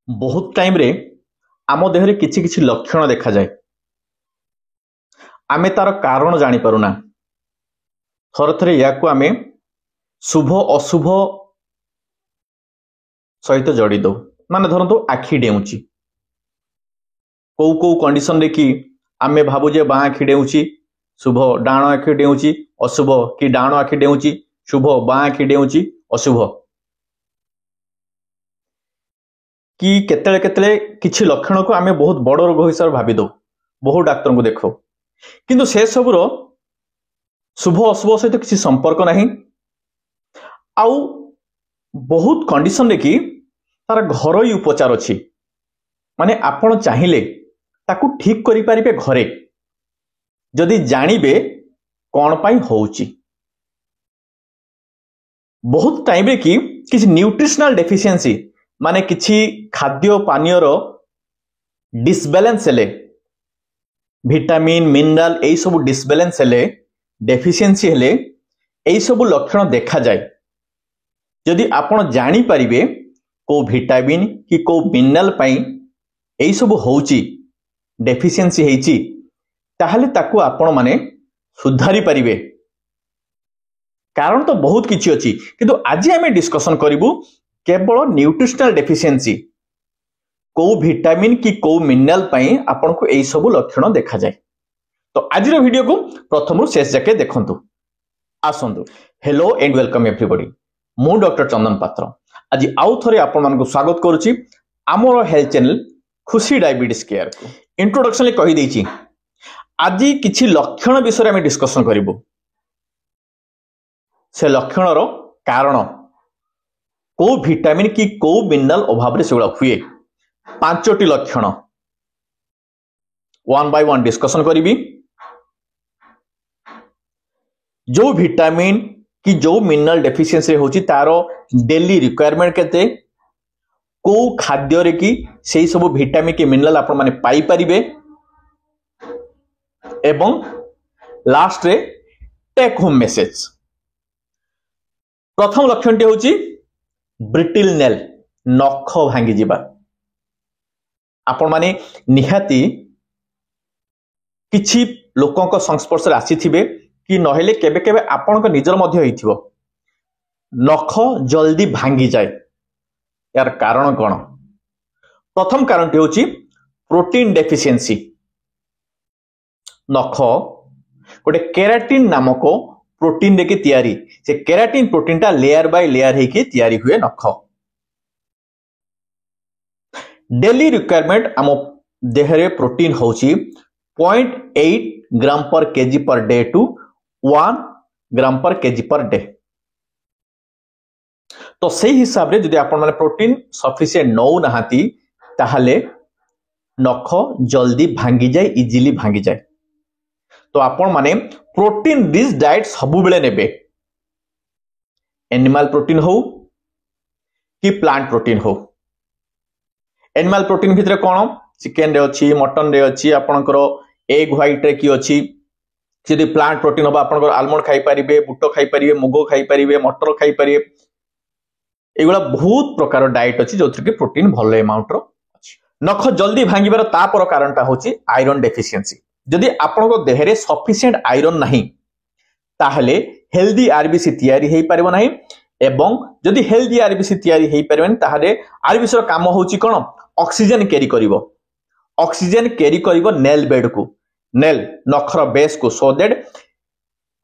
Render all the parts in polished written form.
बहुत टाइम रे आम देहरे किछि किछि लक्षण देखा जाए आमे तार कारण जानी पारुना। थरे थरे याकू आमे शुभ अशुभ सहित जोड़ी दो। माने धरंतु आखि डेउची को कंडीशन रे कि आमे भाबु जे बाँ आखि डेउची शुभ, डाण आखि डेउची अशुभ, कि डाण आखि डेउची शुभ, बाँ आखि डेउची अशुभ, कि केतले केतले किछि लक्षण को आमे बहुत बड़ रोग हिसाब भाबी दो, बहुत डाक्टर को देखो, किंतु से सबुर शुभ अशुभ सहित किसी संपर्क नहीं। आउ बहुत कंडीशन रे कि तार घरोई उपचार अछि, माने आपण चाहिए ताकू ठीक करि परिबे घरे जदि जानिबे कौन पाई होउची। बहुत टाइम रे कि किछि न्यूट्रिशनल डेफिशिएंसी माने किछि खाद्य पानीय रो डिसबैलेंस हेले, विटामिन मिनरल एई सब डिसबैलेंस हेले, डेफिशिएंसी हेले एई सब लक्षण देखा जाए। जदि आपण जानी परिबे को विटामिन कि को मिनरल पाई एई सब होउची, डेफिशिएंसी हेची, ताहले ताकू आपण माने सुधारी परिबे। कारण तो बहुत किछि अछि, किंतु आज आमे डिस्कशन करिवु केवल न्यूट्रिशनल डेफिशिएंसी को विटामिन कि को मिनरल पाई आपण को एई सब लक्षण देखा जाए। तो आज वीडियो को प्रथम शेष जाके देखंतु। आसंतु। हेलो एंड वेलकम एवरीबॉडी, मु डॉक्टर चंदन पात्र आज आउ थरे आपण मानकु स्वागत करूची आमर हेल्थ चैनल खुशी डायबिटीज केयर को। इंट्रोडक्शन ले कहि देछि, आज किछि लक्षण विषय में डिस्कशन करिवु। से लक्षण रो कारण को विटामिन कि को मिनरल अभाव रे सेगुला हुए, पांचटी लक्षण वन बाय वन डिस्कशन करिवि। जो विटामिन कि जो मिनरल डेफिशिएंसी होची तारो डेली रिक्वायरमेंट केते, को खाद्य रे कि सेही सब विटामिन कि मिनरल आपण माने पाई परिबे, एवं लास्ट रे टेक होम मेसेज। प्रथम लक्षण टी होची ब्रिटिल नेल, नख भांगी जिबा। आपण माने निहाती किछि लोकक संस्पर्श रे आसीथिबे कि नहेले केबे केबे आपणक निजर मध्य होइथिबो, नख जल्दी भांगी जाए। यार कारण कोन? प्रथम कारण टी होची प्रोटीन डेफिशिएंसी। नख गोटे केराटिन नामक प्रोटीन देखि तैयारी, से केराटिन प्रोटीन टा लेयर बाय लेयर हेकि तैयारी हुए नख। डेली रिक्वायरमेंट आम देहरे प्रोटीन होची 0.8 ग्राम पर केजी पर डे टू 1 ग्राम पर केजी पर डे। तो सही हिसाब रे जदि आपण माने प्रोटीन सफिशिएंट नौ नहाती ताहले नख जल्दी भांगी जाए, इजीली भांगी जाए। तो आपण माने प्रोटीन रिच डाइट सबु बेले नेबे, एनिमल प्रोटीन हो कि प्लांट प्रोटीन हो। एनिमल प्रोटीन भितर कोन? चिकन रे अछि, मटन रे अछि, आपनकर एग व्हाइट रे कि अछि। यदि प्लांट प्रोटीन होबा आपनकर आलमंड खाई परिबे, बुट्टो खाई परिबे, मुगो खाई परिबे, मटर खाई परिबे। एगुला बहुत प्रकार डाइट अछि जोथि कि प्रोटीन भले अमाउंट रो अछि। नख जल्दी भांगीबार तापर कारणटा होछि आयरन डेफिशिएंसी। जदि आपनको देहरे सफिशिएंट आयरन नहीं ताहले हेल्दी आरबीसी तैयारी हेई परिबो नहीं, एवं जदि हेल्दी आरबीसी तैयारी हेई परिबेन ताहले आरबीसी रो काम होछि कोन? ऑक्सीजन कैरी करिवो। ऑक्सीजन कैरी करिवो नेल बेड को, नेल नखर बेस को, सो दैट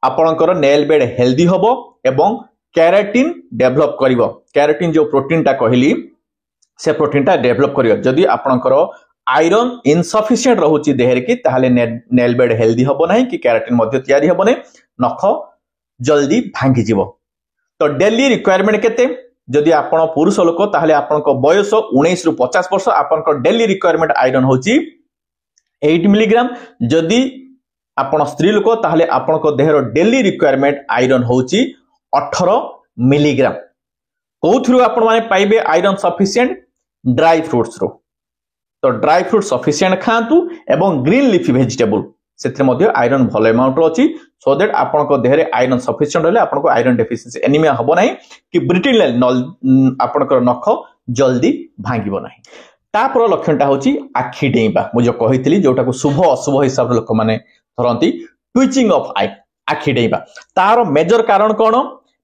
आपनकर नेल बेड हेल्दी होबो एवं केराटिन डेवलप करिवो। केराटिन जो प्रोटीन टा कहली से प्रोटीन टा डेवलप करिवो। जदि आपनकर आयरन इनसफिशिएंट रहुची देहर की ताहले नेल बेड हेल्दी होबो नहीं, कि केराटिन मध्य तैयारी होबो नहीं, नख जल्दी भांगी जिवो। तो डेली रिक्वायरमेंट केते? जदि आपण पुरुष लोक ताहले आपनको बयस 19 रु 50 वर्ष, आपनको डेली रिक्वायरमेंट आयरन होची 8 मिलीग्राम। जदि आपण स्त्री लोक ताहले आपनको देहर डेली रिक्वायरमेंट आयरन होची 18 मिलीग्राम। कोथुरु आपण माने पाइबे आयरन सफिशिएंट? ड्राई फ्रूट्स रो। तो ड्राई फ्रूट सफिशिएंट खांतु एवं ग्रीन लीफी वेजिटेबल सेथरे मध्ये आयरन भले अमाउंट रो अछि, so that आपनको Dehre iron sufficient रहले आपनको आयरन डेफिशिएंसी एनीमिया हबो नाही, कि ब्रिटिल नेल आपनको नख जल्दी भांगिबो नाही। तापर लक्षणटा होची आखि डेइबा मु जो कहितली जोटा को शुभ अशुभ हिसाब रे लोक माने धरंती ट्विचिंग ऑफ आई आखि डेइबा तार मेजर कारण कोन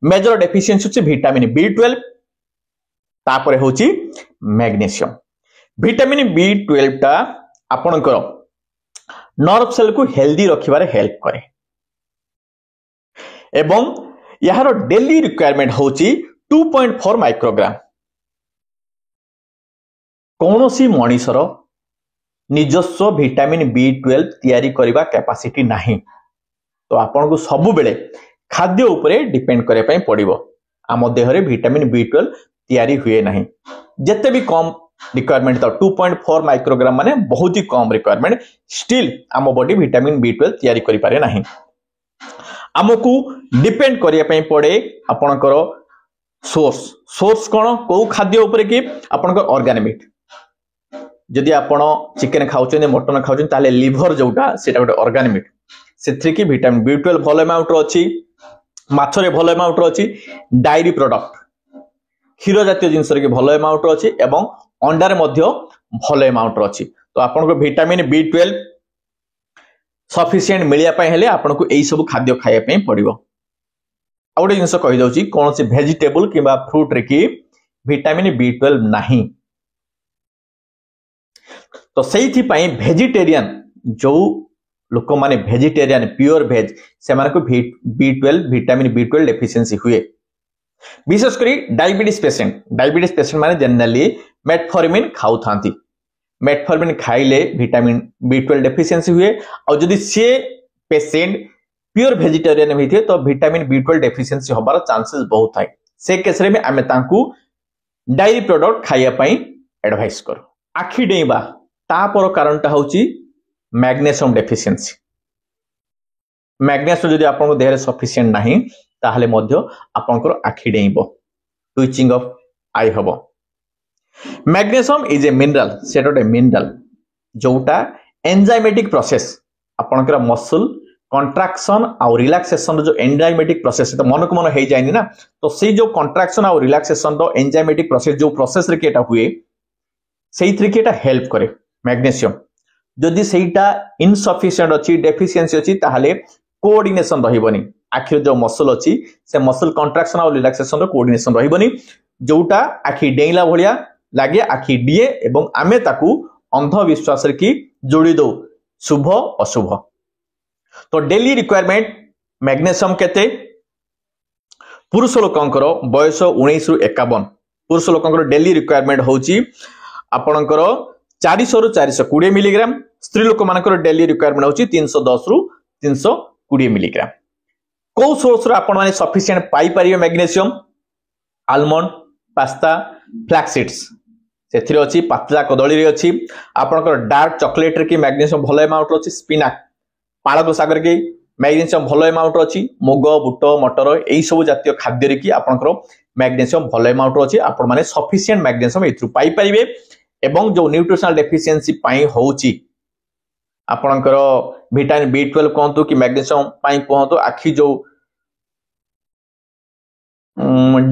मेजर डेफिशिएंसी होची विटामिन B12 तापर होची मैग्नीशियम विटामिन B12 टा आपनकर नर्व सेल को हेल्दी रखिबारे हेल्प करे एवं यार डेली रिक्वायरमेंट होची 2.4 माइक्रोग्राम कौनसी मनीषर निजस्व विटामिन B12 तैयारी करबा कैपेसिटी नहीं तो आपन को सब बेले खाद्य उपरे डिपेंड करे पई पड़िबो आम देह रे विटामिन B12 तैयारी हुए नहीं जते भी कम रिक्वायरमेंट तो 2.4 माइक्रोग्राम माने बहुत ही कम रिक्वायरमेंट स्टिल आम बॉडी विटामिन B12 तैयारी करि पारे नहीं आमको डिपेंड करिया पई पड़े आपनकर सोर्स कोन को खाद्य उपरे कि आपनकर ऑर्गेनिक मीट जदि आपण चिकन खाउछन मटन खाउछन ताले लिवर जोटा सेटा गोटे ऑर्गेनिक मीट सेथि कि विटामिन B12 भलो अमाउंट रो अछि माछ रे भलो अमाउंट रो अछि डायरी प्रोडक्ट क्षीर जातीय जिंस रे भलो अमाउंट रो अछि एवं अंडा रे मध्य भलो अमाउंट रो अछि तो आपण को विटामिन B12 सफिशिएंट मिलिया पय हेले आपण को एई सब खाद्य खाया पय पड़िबो आ गोटे जिंस कहि दउची कोनोसी वेजिटेबल किबा फ्रूट रे कि विटामिन B12 नाही तो सही पाई वेजिटेरियन जो लोक माने वेजिटेरियन प्योर वेज से माने को B12 विटामिन B12 डेफिशिएंसी हुए विशेष करी डायबिटीज पेशेंट माने जनरली मेटफॉर्मिन खाउ थांती मेटफॉर्मिन खाइले विटामिन B12 डेफिशिएंसी हुए और जदि से पेशेंट प्योर वेजिटेरियन होइथे तो विटामिन B12 डेफिशिएंसी होबार चांसेस बहुत थाए से केस रे में आमे तांकू डायरी प्रोडक्ट खाइया पई एडवाइस करू आखि डेइबा तापर कारणटा होची मैग्नीशियम डेफिशिएंसी मैग्नीशियम जदि आपन देह रे सफिशिएंट नाही ताहले मध्य आपनकर आखि डेइबो ट्विचिंग ऑफ आई हबो मैग्नीशियम इज ए मिनरल सेटोटे मिनरल जोटा एंजाइमेटिक प्रोसेस आपनकर मसल कंट्राक्शन और रिलैक्सेशन जो एंजाइमेटिक प्रोसेस तो मन को मन हो जाए ना तो से जो कंट्राक्शन और रिलैक्सेशन रो एंजाइमेटिक प्रोसेस जो प्रोसेस रे केटा हुए सेही थ्री केटा हेल्प करे मैग्नीशियम जदि सेटा इनसफिशिएंट अछि डेफिशिएंसी अछि ताहाले कोऑर्डिनेशन रहिबनी आखिर जो मसल अछि से मसल कंट्राक्शन और रिलैक्सेशन रो कोऑर्डिनेशन रहिबनी जोटा आखि डेइला भलिया लागे आखि डीए एवं आमे ताकू अंधविश्वास रे की जोड़ी दो शुभ अशुभ तो डेली रिक्वायरमेंट मैग्नीशियम केते पुरुष लोकंकर बयस 19 रु 51 पुरुष लोकंकर डेली रिक्वायरमेंट होची आपनकर 400 रु 420 मिलीग्राम स्त्री लोक मानकर डेली रिक्वायरमेंट होची 310 रु 320 मिलीग्राम को सोर्स रो आपण माने सफिशिएंट पाई परियो magnesium almond pasta flax seeds सेथिरे अछि पतला कदली रे अछि आपनकर डार्क चॉकलेट रे की मैग्नीशियम भलो अमाउंट अछि स्पिनाच पालक सागर के मैग्नीशियम भलो अमाउंट अछि मुग बुट मटर एई सब जातीय खाद्य रे की आपनकर मैग्नीशियम भलो अमाउंट अछि आपण माने सफिशिएंट मैग्नीशियम एथु पाई परिबे एवं जो न्यूट्रिशनल डेफिशिएंसी पाई होउची आपनकर विटामिन B12 कहंतु कि मैग्नीशियम पाई कहंतु आखि जो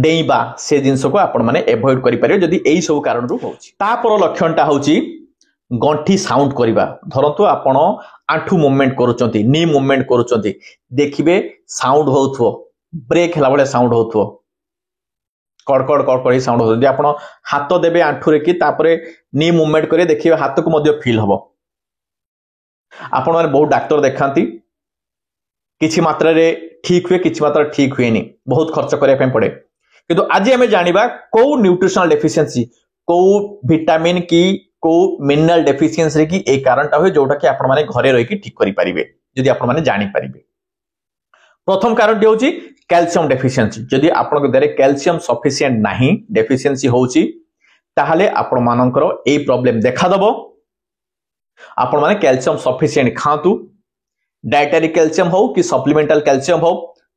डेइबा से जिंस को आपण माने अवॉइड करि पारे जदी एई सब कारण रु होउची तापर लक्षणटा होउची गंठी साउंड करिबा धरंतु आपण आंठू मूवमेंट करूचंती नी मूवमेंट करूचंती देखिबे साउंड होउथो ब्रेक हला बळे साउंड होउथो कड़कड़ कड़कड़ साउंड होउथो जदी आपण हाथ देबे आंठू रे कि तापरे नी मूवमेंट करे देखिबे हाथ को मध्य फील हबो आपण माने बहुत डॉक्टर देखांती किछि मात्रा रे ठीक हुए किछि मात्रा ठीक हुएनी बहुत खर्च करिया पे पड़े किंतु आज हमें जानिबा को न्यूट्रिशनल डेफिशिएंसी को विटामिन की को मिनरल डेफिशिएंसी रे की ए कारणटा होय जोटा कि आपण माने घरे रहि कि ठीक करि परिबे जदी आपण माने जानि परिबे प्रथम कारणटी होची कैल्शियम डेफिशिएंसी जदी आपण के देरे कैल्शियम सफिशिएंट नाही डेफिशिएंसी होची ताहाले आपण मानकर ए प्रॉब्लम देखा दबो आपण माने कैल्शियम सफिशिएंट खांतु डायटरी कैल्शियम हो कि सप्लीमेंटल कैल्शियम हो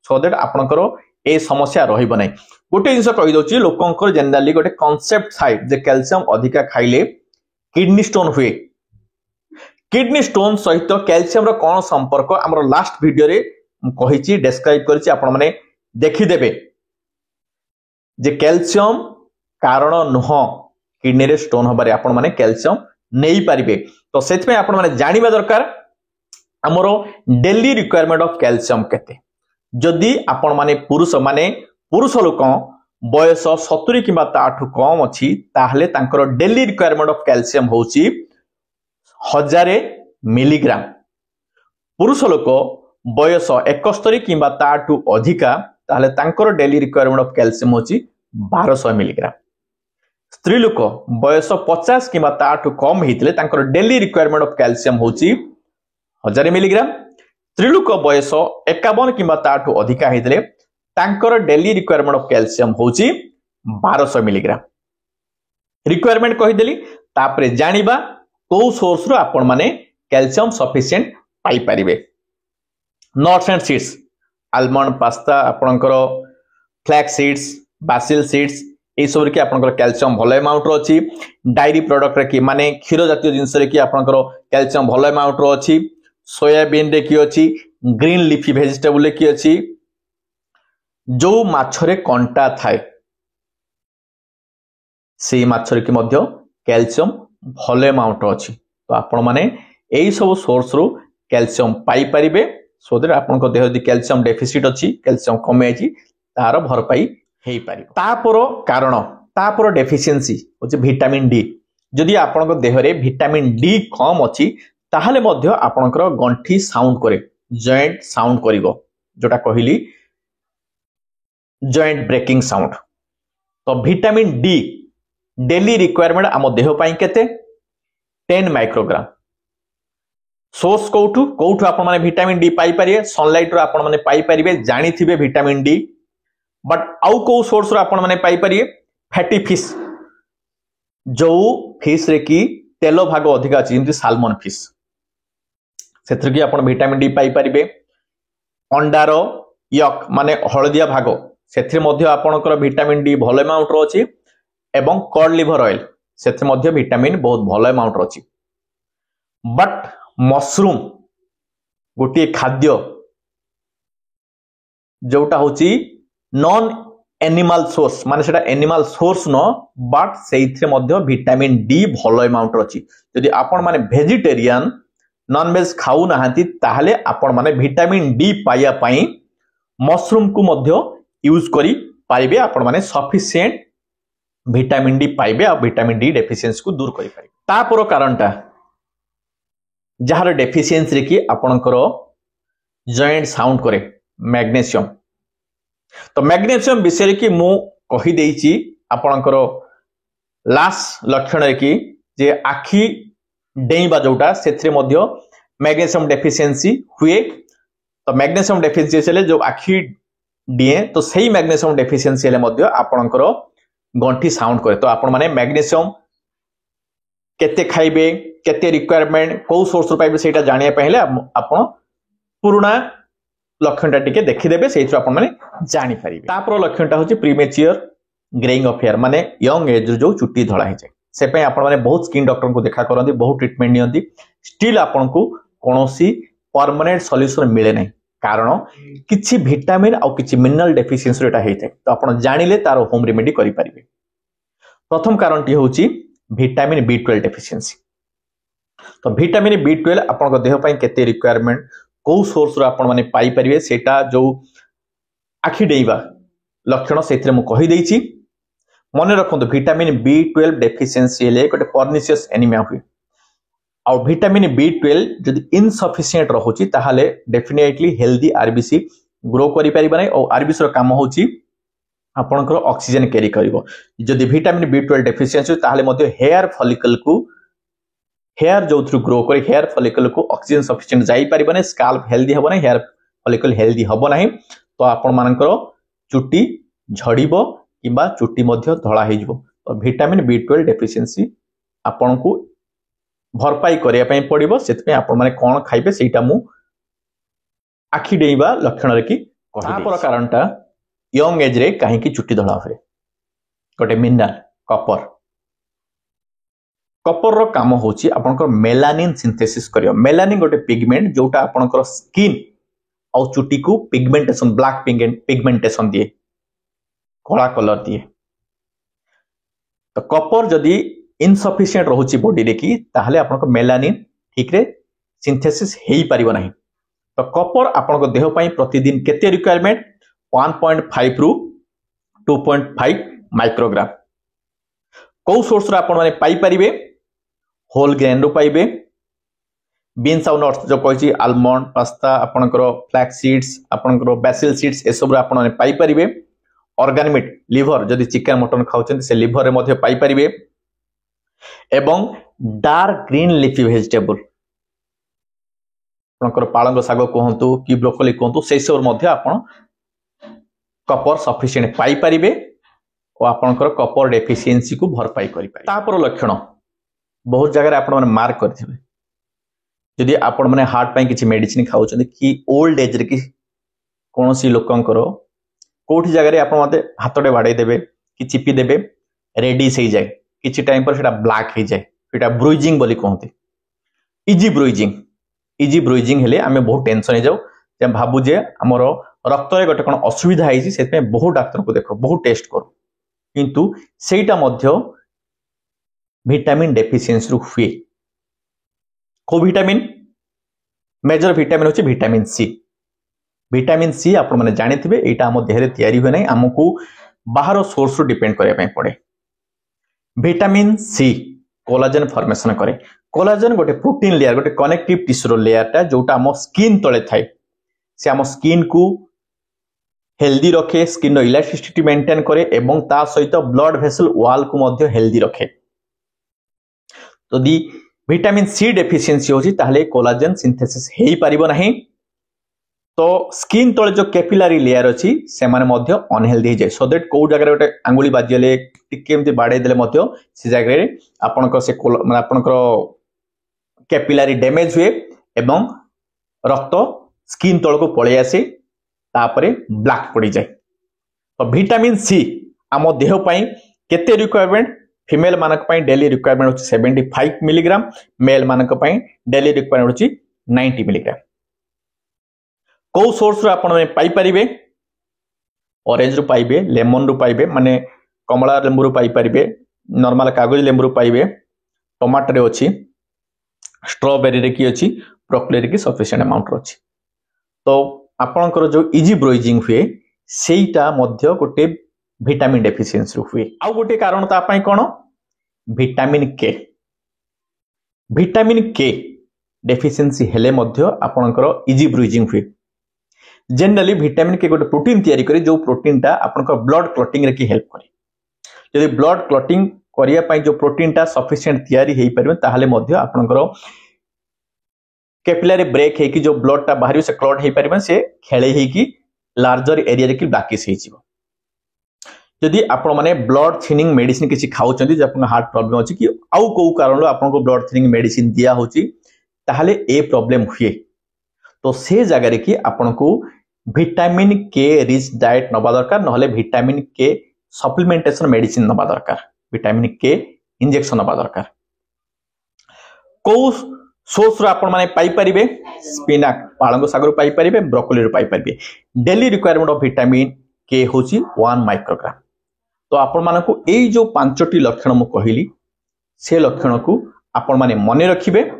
सो दैट आपनकर ए समस्या रहिबो नै गोटे जिंस कहि दोची लोकंकर जनरली गोटे कांसेप्ट थाई जे कैल्शियम अधिका खाइले किडनी स्टोन हुए किडनी स्टोन सहित कैल्शियम रो कोन संपर्क हमर लास्ट वीडियो रे कहिची डिस्क्राइब करछि आपण माने देखि देबे जे कैल्शियम कारण नुह किडनी रे स्टोन हबारे आपण माने कैल्शियम नहीं पारिबे। तो सेथ में आपण माने जानिबा दरकार हमरो डेली रिक्वायरमेंट ऑफ कैल्शियम केते। जदि आपण माने पुरुष लोक बयस 70 किंबा ताठू कम अछि ताहले तांकर डेली रिक्वायरमेंट ऑफ कैल्शियम होची 1000 मिलीग्राम। पुरुष लोक बयस 71 किंबा ताठू अधिका ताहले तांकर डेली रिक्वायरमेंट ऑफ कैल्शियम होची 1200 मिलीग्राम। स्त्री लोक बयस 50 किंबा ताठू कम हितले तांकर डेली रिक्वायरमेंट ऑफ कैल्शियम होची 1000 मिलीग्राम। स्त्री लोक बयस 51 किंबा ताठू अधिका हितले तांकर डेली रिक्वायरमेंट ऑफ कैल्शियम होची 1200 मिलीग्राम। रिक्वायरमेंट कहि देली तापरे जानिबा को सोर्स रो आपण माने कैल्शियम सफिशिएंट पाई परिबे। Nuts and seeds almond pasta आपनकर फ्लैक्स सीड्स बासिल सीड्स ए सब के आपनकर कैल्शियम भलो अमाउंट रो अछि। डायरी प्रोडक्ट रे की माने क्षीर जातीय जिंस रे की आपनकर कैल्शियम भलो अमाउंट रो अछि। सोयाबीन रे की अछि, ग्रीन लीफी वेजिटेबल रे की अछि। जो माछरे कंटा थाए से माछरे की मध्य कैल्शियम भलो अमाउंट अछि। तो आपण माने एई सब सोर्स रो कैल्शियम पाई परिबे। सो दैट आपण को देह यदि कैल्शियम डेफिसिट अछि, कैल्शियम कमे अछि तार भरपाई हेई पारि। तापर डेफिशिएंसी होचे विटामिन डी। जदि आपण को देह रे विटामिन डी कम अछि ताहले मध्य आपणकर गंठी साउंड करे, जॉइंट साउंड करिवो, जोटा कहिली जॉइंट ब्रेकिंग साउंड। तो विटामिन डी डेली रिक्वायरमेंट आम देह पाई केते 10 माइक्रोग्राम। सोर्स कोठू आपण माने विटामिन डी पाई परिए, सनलाइट रो आपण माने पाई परिबे, जानि थिबे विटामिन डी। बट आउ को सोर्स रो आपण माने पाई परिए फैटी फिश, जो फिश रे की तेलो भाग अधिक अछि, जेंति साल्मन फिश, सेथर की आपण विटामिन डी पाई परिबे। अंडार यक माने हळदिया भाग सेथि मध्य आपणकर विटामिन डी भलो अमाउंट रो अछि। एवं कॉड लिवर ऑयल सेथि मध्य विटामिन बहुत भलो अमाउंट रो अछि। बट मशरूम गोटे खाद्य जोटा होची नॉन एनिमल सोर्स, माने सेटा एनिमल सोर्स न, बट सेइथरे मध्य विटामिन डी भलो अमाउंट रो अछि। यदि आपण माने वेजिटेरियन नॉन वेज खाऊ नाहंती ताहले आपण माने विटामिन डी पाइया पई मशरूम को मध्य यूज करी पाइबे। आपण माने सफिशिएंट विटामिन डी पाइबे आ विटामिन डी डेफिशिएंसी को दूर करि पाइबे। तापर कारणटा जहार डेफिशिएंसी रे की आपणकर जॉइंट साउंड करे मैग्नीशियम। तो मैग्नीशियम विषय की मु कहि देइची आपणकर लास्ट लक्षण रे की जे आखी डेइबा जोटा सेथरे मध्य मैग्नीशियम डेफिशिएंसी हुए। तो मैग्नीशियम डेफिशिएंसी ले जो आखी डिए तो सही मैग्नीशियम डेफिशिएंसी ले मध्य आपणकर गंठी साउंड करे। तो आपण माने मैग्नीशियम केते खाइबे, केते रिक्वायरमेंट को सोर्स रो पाइबे सेटा जानिया पहिले आपण पुराना लक्षणटा टिके देखि देबे, सेइथि आपण माने जानि परिबे। तापर लक्षणटा होची प्रीमेच्योर ग्रेइंग ऑफ हेयर, माने यंग एज जो चुट्टी धळा हे जाय। से पय आपण माने बहुत स्किन डॉक्टर को देखा करंती, बहुत ट्रीटमेंट नियंती, स्टिल आपण को कोनोसी परमानेंट सॉल्यूशन मिले नै। कारण किछि विटामिन आ किछि मिनरल डेफिशिएंसी रेटा हेते। तो आपण जानिले तार होम रेमेडी करि परिबे। प्रथम कारणटी होची विटामिन B12 डेफिशिएंसी। तो विटामिन B12 आपण को देह पय केते रिक्वायरमेंट को सोर्स रो आपण माने पाई परिबे सेटा जो आखि डेइबा लक्षण सेथरे मु कहि देइची। मने रखंतु विटामिन B12 डेफिशिएंसी हेले गोटे पर्निशियस एनीमिया हुए। आ विटामिन B12 जदि इनसफिशिएंट रहुची ताहाले डेफिनेटली हेल्दी आरबीसी ग्रो करि परिबा नै। और आरबीसी रो काम होची आपनकर ऑक्सीजन कैरी करिवो। जदि विटामिन B12 डेफिशिएंसी ताहाले मध्य हेयर फॉलिकल को, हेयर जो थ्रू ग्रो करे हेयर फॉलिकल को ऑक्सीजन सफिशिएंट जाई परिबा नै, स्काल्प हेल्दी हबो नै, हेयर फॉलिकल हेल्दी हबो नै। तो आपण मानकर चुट्टी झड़िबो किबा चुट्टी मध्य धळा हे जिवो। तो विटामिन B12 डेफिशिएंसी आपण को भरपाई करिया पय पड़िबो। सेत पे आपण माने कोन खाइबे सेटा मु आखि डेइबा लक्षण रे की कहि। तापर कारणटा यंग एज रे काहे की चुट्टी धळा होय, गोटे मिनरल कॉपर। कॉपर रो काम होची आपनकर मेलानिन सिंथेसिस करियो। मेलानिन गोटे पिगमेंट जोटा आपनकर स्किन और चुट्टी को पिगमेंटेशन, ब्लैक पिगमेंटेशन दिए, कला कलर दिए। तो कपर जदि इनसफिशिएंट रोची बॉडी रे कि ताहले आपनको मेलानिन ठीक रे सिंथेसिस हेई परिबो नाही। तो कपर आपनको देह पई प्रतिदिन केते रिक्वायरमेंट 1.5 रु 2.5 माइक्रोग्राम। को सोर्स रो आपण माने पाई परिबे होल ग्रेन रो पाइबे बीन्स आउ नट्स जो कहछि आलमंड पास्ता आपनकर फ्लैक्स सीड्स आपनकर बेसिल सीड्स ए सब आपण माने पाई परिबे। ऑर्गन मीट लिवर जदि चिकन मटन खाउछन से लिवर रे मध्ये पाई परिबे एवं डार्क ग्रीन लीफी वेजिटेबल आपनकर पालंग साग कहंतु कि ब्रोकोली कहंतु से सब मध्ये आपण कपर सफिशिएंट पाई परिबे और आपनकर कपर डेफिशिएंसी को भरपाई करि पाइ। तापर लक्षण बहुत जगह आपण माने मार्क करथिबे जदि आपण माने हार्ट पई किछि मेडिसिन खाउछन कि ओल्ड एज रे कि कोनोसी लोकंकर कोठी जगह रे आपण मते हातडे बाडै देबे कि चिपी देबे रेडिस हे जाय किछि टाइम पर सेटा ब्लैक हे जाय सेटा ब्रुइजिंग बोली कहंती। इजी ब्रुइजिंग हेले आमे बहुत टेंशन हे जाऊ जे भाबु जे हमर रक्त रे गटे कोन असुविधा हेछि सेते बहुत डाक्टर को देखो बहुत टेस्ट करो किंतु सेटा मध्य विटामिन डेफिशिएंसी रु हुए। को विटामिन मेजर विटामिन होछि विटामिन सी। विटामिन सी आपण माने जानिथिबे एटा हम देह रे तयारी होय नै हमकु बाहर सोर्स रु डिपेंड करे पय पड़े। विटामिन सी कोलाजन फॉर्मेशन करे। कोलाजन गोटे प्रोटीन लेयर गोटे कनेक्टिव टिश्यू लेयर टा जोटा हम स्किन तळे थाए से हम स्किन को हेल्दी रखे स्किन रो इलास्टिसिटी मेंटेन करे एवं ता सहित ब्लड वेसल वॉल को मध्य हेल्दी रखे। यदि विटामिन सी डेफिशिएंसी होची ताहले कोलाजन सिंथेसिस हेई परिबो नाही तो स्किन तळे जो कैपिलरी लेयर अछि से माने मध्य अनहेल्दी जाय सो दैट को जगह गोटे अंगुली बाजिले टिके एमती बाडे देले मध्य से जगह रे आपनकर से माने आपनकर कैपिलरी डैमेज हुए एवं रक्त स्किन तळ को पळे आसे तापरे ब्लैक पड़ी जाए। तो विटामिन सी आम देह पई केते रिक्वायरमेंट फीमेल मानक पई डेली रिक्वायरमेंट होची 75 मिलीग्राम मेल मानक पई डेली रिक्वायरमेंट होची 90 मिलीग्राम। को सोर्स रो आपण पाई परिबे ऑरेंज रो पाइबे लेमन रो पाइबे माने कमला लेंबू रो पाई परिबे नॉर्मल कागज लेंबू रो पाइबे टमाटर रे अछि स्ट्रॉबेरी रे की अछि ब्रोकोली रे की सफिशिएंट अमाउंट रो अछि। तो आपनकर जो इजी ब्रोइजिंग हुए सेटा मध्य गोटे विटामिन डेफिशिएंसी हुए। आउ गोटे कारण ता पई कोन विटामिन के डेफिशिएंसी हेले मध्य आपनकर इजी ब्रोइजिंग हुए। जनरली विटामिन के गोटे प्रोटीन तयारी करे जो प्रोटीन टा आपनकर ब्लड क्लॉटिंग रे की हेल्प करे। यदि ब्लड क्लॉटिंग करिया पई जो प्रोटीन टा सफिशिएंट तयारी हेई परबे ताहले मध्य आपनकर कैपिलरी ब्रेक है कि जो ब्लड टा बाहरी से क्लॉट हेई परबे से खेले है कि लार्जर एरिया रे कि ब्लैकिश हेई जिवो। यदि आपण माने ब्लड थिनिंग मेडिसिन किछि खाउचंदी जे आपन हार्ट प्रॉब्लम अछि कि आउ को कारण आपन को ब्लड थिनिंग मेडिसिन दिया होची ताहले ए प्रॉब्लम हुए तो से जगह रे कि आपन को विटामिन के रिच डाइट नबा दरकार नहले विटामिन के सप्लीमेंटेशन मेडिसिन नबा दरकार विटामिन के इंजेक्शन नबा दरकार। को सोर्स रो आपण माने पाई परिबे स्पिनाक पालंग साग रो पाई परिबे ब्रोकोली रो पाई परिबे। डेली रिक्वायरमेंट ऑफ विटामिन के होची 1 माइक्रोग्राम। तो आपण मानकु एई जो पांचटी लक्षण मु कहिली से लक्षण को आपण माने मने रखिबे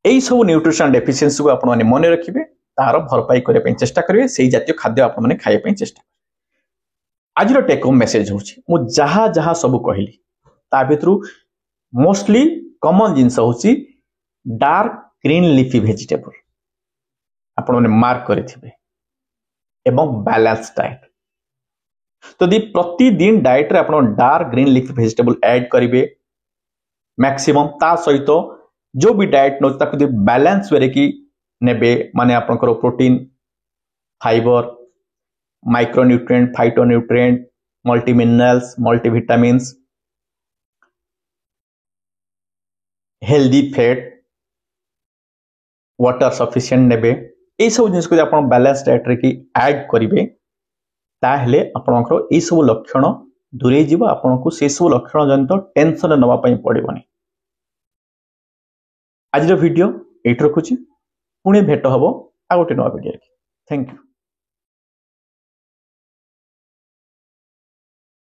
एई सब न्यूट्रिशन डेफिशिएंसी को आपण माने मने रखिबे तार भरपाई करे पे चेष्टा करिवे सेई जातीय खाद्य आपण माने खाए पे चेष्टा। आज रो टेक होम मैसेज होची मु जहा जहा सब कहिली ता भितरु मोस्टली कॉमन जिंस होची डार्क ग्रीन लीफी वेजिटेबल आपण माने मार्क करिथिबे एवं बैलेंस डाइट। तो दी प्रतिदिन डाइट रे आपण dark green leafy vegetable add करिवे मैक्सिमम ता सहित जो भी डाइट नो ताकु दी बैलेंस वे रे की नेबे माने आपनकर protein fiber micronutrient phytonutrient multi minerals multivitamins healthy fat water sufficient नेबे ए सब जिनिस को आपण बैलेंस डाइट रे की ऐड करिवे ताहले आपनकर ए सब लक्षण दूरे जीव आपनको से सब लक्षण जनित टेंशन नवा पई पड़िबनी। आज वीडियो एट रखुची पुणे भेट हबो आ गोटे नवा वीडियो। Thank you.